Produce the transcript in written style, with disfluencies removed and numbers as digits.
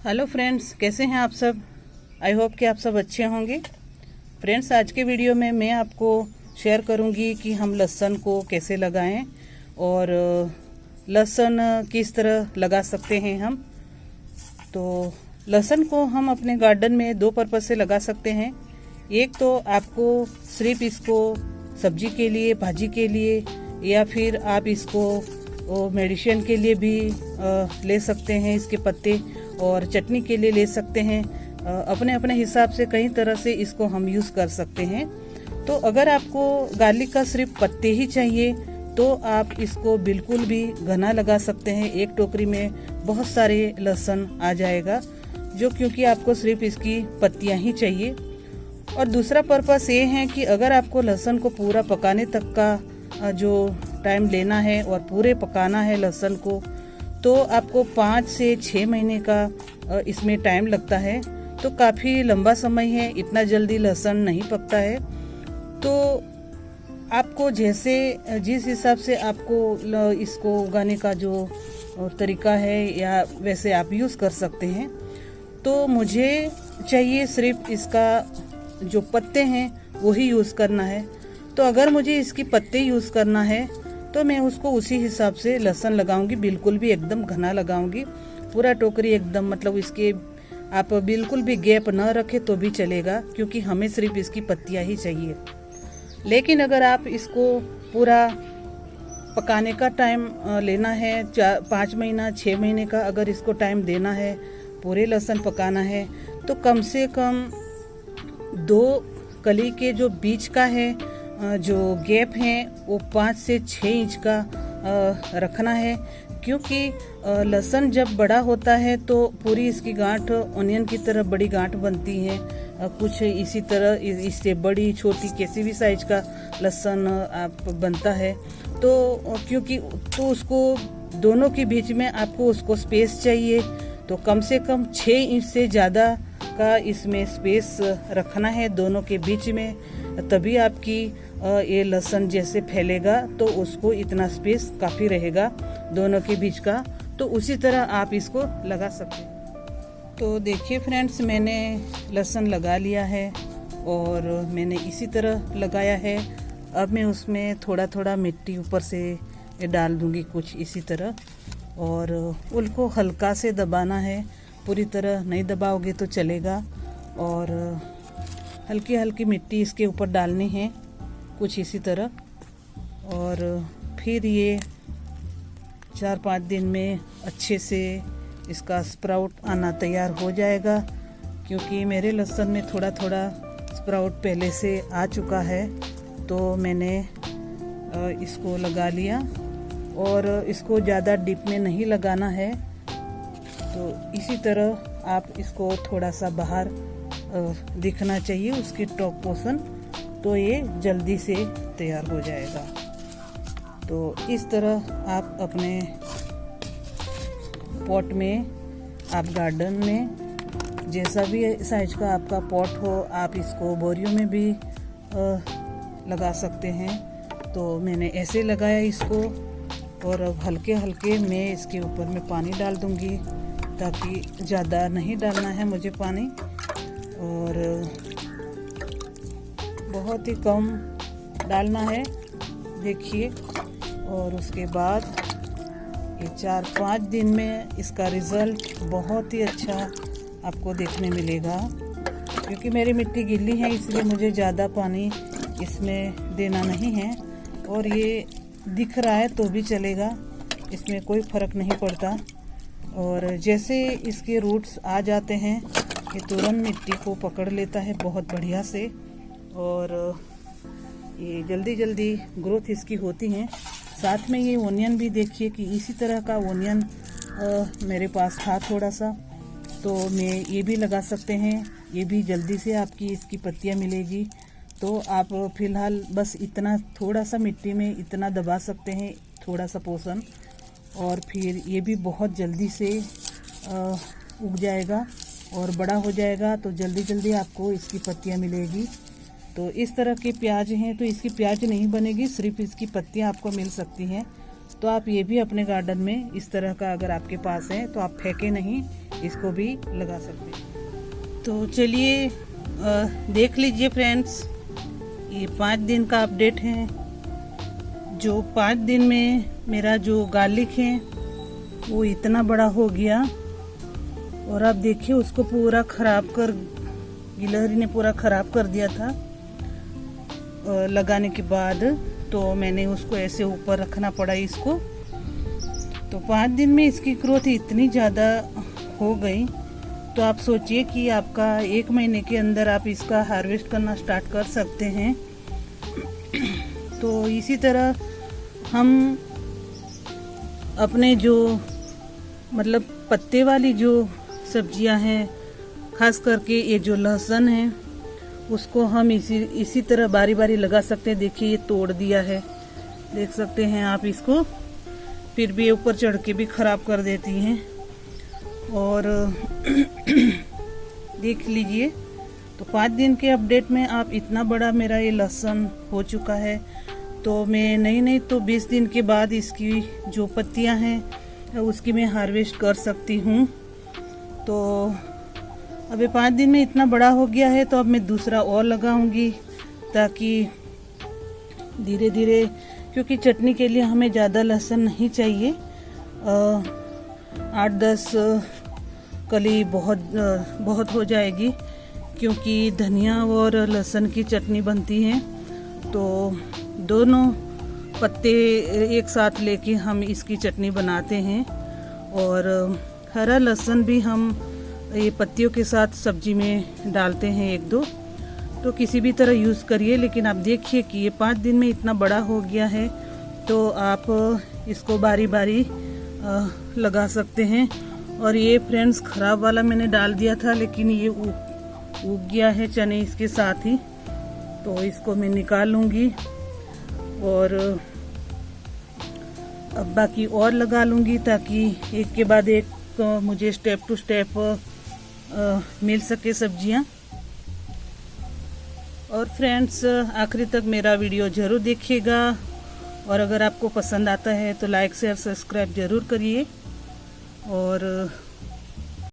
Hello friends, कैसे हैं आप सब। आई होप कि आप सब अच्छे होंगे। फ्रेंड्स, आज के वीडियो में मैं आपको शेयर करूंगी कि हम लहसुन को कैसे लगाएं और लहसुन किस तरह लगा सकते हैं हम। तो लहसुन को हम अपने गार्डन में दो पर्पज़ से लगा सकते हैं। एक तो आपको सिर्फ इसको सब्जी के लिए, भाजी के लिए, या फिर आप इसको मेडिसिन के लिए भी ले सकते हैं। इसके पत्ते और चटनी के लिए ले सकते हैं। अपने अपने हिसाब से कई तरह से इसको हम यूज़ कर सकते हैं। तो अगर आपको गार्लिक का सिर्फ पत्ते ही चाहिए तो आप इसको बिल्कुल भी घना लगा सकते हैं। एक टोकरी में बहुत सारे लहसुन आ जाएगा, जो क्योंकि आपको सिर्फ इसकी पत्तियां ही चाहिए। और दूसरा पर्पस ये है कि अगर आपको लहसुन को पूरा पकाने तक का जो टाइम लेना है और पूरे पकाना है लहसुन को, तो आपको 5 से 6 महीने का इसमें टाइम लगता है। तो काफ़ी लंबा समय है, इतना जल्दी लहसुन नहीं पकता है। तो आपको जैसे जिस हिसाब से आपको इसको उगाने का जो तरीका है या वैसे आप यूज़ कर सकते हैं। तो मुझे चाहिए सिर्फ इसका जो पत्ते हैं वही यूज़ करना है। तो अगर मुझे इसकी पत्ते यूज़ करना है तो मैं उसको उसी हिसाब से लहसुन लगाऊंगी। बिल्कुल भी एकदम घना लगाऊंगी, पूरा टोकरी एकदम, मतलब इसके आप बिल्कुल भी गैप न रखें तो भी चलेगा, क्योंकि हमें सिर्फ इसकी पत्तियां ही चाहिए। लेकिन अगर आप इसको पूरा पकाने का टाइम लेना है, 5 महीना 6 महीने का अगर इसको टाइम देना है, पूरे लहसुन पकाना है, तो कम से कम 2 कली के जो बीच का है जो गैप है वो 5 से 6 इंच का रखना है। क्योंकि लहसुन जब बड़ा होता है तो पूरी इसकी गांठ ऑनियन की तरह बड़ी गांठ बनती है। कुछ इसी तरह इससे बड़ी छोटी किसी भी साइज का लहसुन आप बनता है। तो क्योंकि तो उसको दोनों के बीच में आपको उसको स्पेस चाहिए, तो कम से कम 6 इंच से ज़्यादा का इसमें स्पेस रखना है दोनों के बीच में। तभी आपकी ये लहसुन जैसे फैलेगा तो उसको इतना स्पेस काफ़ी रहेगा दोनों के बीच का। तो उसी तरह आप इसको लगा सकते हैं। तो देखिए फ्रेंड्स, मैंने लहसुन लगा लिया है और मैंने इसी तरह लगाया है। अब मैं उसमें थोड़ा थोड़ा मिट्टी ऊपर से डाल दूंगी कुछ इसी तरह, और उनको हल्का से दबाना है, पूरी तरह नहीं दबाओगे तो चलेगा। और हल्की हल्की मिट्टी इसके ऊपर डालनी है कुछ इसी तरह। और फिर ये 4-5 दिन में अच्छे से इसका स्प्राउट आना तैयार हो जाएगा। क्योंकि मेरे लहसुन में थोड़ा थोड़ा स्प्राउट पहले से आ चुका है, तो मैंने इसको लगा लिया। और इसको ज़्यादा डीप में नहीं लगाना है। तो इसी तरह आप इसको थोड़ा सा बाहर दिखना चाहिए उसकी टॉप पोर्शन, तो ये जल्दी से तैयार हो जाएगा। तो इस तरह आप अपने पॉट में, आप गार्डन में जैसा भी साइज का आपका पॉट हो, आप इसको बोरियों में भी लगा सकते हैं। तो मैंने ऐसे लगाया इसको, और अब हल्के हल्के मैं इसके ऊपर में पानी डाल दूंगी, ताकि ज़्यादा नहीं डालना है मुझे पानी, और बहुत ही कम डालना है, देखिए। और उसके बाद ये 4-5 दिन में इसका रिज़ल्ट बहुत ही अच्छा आपको देखने मिलेगा। क्योंकि मेरी मिट्टी गीली है इसलिए मुझे ज़्यादा पानी इसमें देना नहीं है, और ये दिख रहा है तो भी चलेगा, इसमें कोई फ़र्क नहीं पड़ता। और जैसे इसके रूट्स आ जाते हैं, ये तुरंत मिट्टी को पकड़ लेता है बहुत बढ़िया से, और ये जल्दी जल्दी ग्रोथ इसकी होती है। साथ में ये ओनियन भी देखिए कि इसी तरह का ओनियन मेरे पास था थोड़ा सा, तो मैं ये भी लगा सकते हैं। ये भी जल्दी से आपकी इसकी पत्तियां मिलेगी। तो आप फिलहाल बस इतना थोड़ा सा मिट्टी में इतना दबा सकते हैं, थोड़ा सा पोषण, और फिर ये भी बहुत जल्दी से उग जाएगा और बड़ा हो जाएगा। तो जल्दी जल्दी आपको इसकी पत्तियां मिलेगी। तो इस तरह के प्याज हैं तो इसकी प्याज नहीं बनेगी, सिर्फ इसकी पत्तियां आपको मिल सकती हैं। तो आप ये भी अपने गार्डन में इस तरह का अगर आपके पास है तो आप फेंके नहीं, इसको भी लगा सकते हैं। तो चलिए देख लीजिए फ्रेंड्स, ये 5 दिन का अपडेट है। जो 5 दिन में मेरा जो गार्लिक है वो इतना बड़ा हो गया, और आप देखिए उसको पूरा खराब कर, गिलहरी ने पूरा खराब कर दिया था लगाने के बाद। तो मैंने उसको ऐसे ऊपर रखना पड़ा इसको। तो 5 दिन में इसकी ग्रोथ इतनी ज़्यादा हो गई, तो आप सोचिए कि आपका 1 महीने के अंदर आप इसका हार्वेस्ट करना स्टार्ट कर सकते हैं। तो इसी तरह हम अपने जो मतलब पत्ते वाली जो सब्जियां हैं, खास करके ये जो लहसुन है, उसको हम इसी तरह बारी बारी लगा सकते हैं। देखिए ये तोड़ दिया है, देख सकते हैं आप इसको, फिर भी ऊपर चढ़ के भी खराब कर देती हैं। और देख लीजिए, तो 5 दिन के अपडेट में आप इतना बड़ा मेरा ये लहसुन हो चुका है। तो मैं नहीं तो 20 दिन के बाद इसकी जो पत्तियां हैं उसकी मैं हार्वेस्ट कर सकती हूँ। तो अभी 5 दिन में इतना बड़ा हो गया है, तो अब मैं दूसरा और लगाऊंगी, ताकि धीरे धीरे, क्योंकि चटनी के लिए हमें ज़्यादा लहसुन नहीं चाहिए, 8-10 कली बहुत हो जाएगी, क्योंकि धनिया और लहसुन की चटनी बनती है। तो दोनों पत्ते एक साथ लेके हम इसकी चटनी बनाते हैं। और हरा लहसुन भी हम ये पत्तियों के साथ सब्जी में डालते हैं 1-2। तो किसी भी तरह यूज़ करिए, लेकिन आप देखिए कि ये 5 दिन में इतना बड़ा हो गया है, तो आप इसको बारी बारी लगा सकते हैं। और ये फ्रेंड्स खराब वाला मैंने डाल दिया था, लेकिन ये उग गया है चने इसके साथ ही। तो इसको मैं निकाल लूँगी और अब बाकी और लगा लूँगी, ताकि एक के बाद एक मुझे स्टेप टू स्टेप मिल सके सब्जियां। और फ्रेंड्स आखिरी तक मेरा वीडियो ज़रूर देखिएगा, और अगर आपको पसंद आता है तो लाइक शेयर सब्सक्राइब ज़रूर करिए। और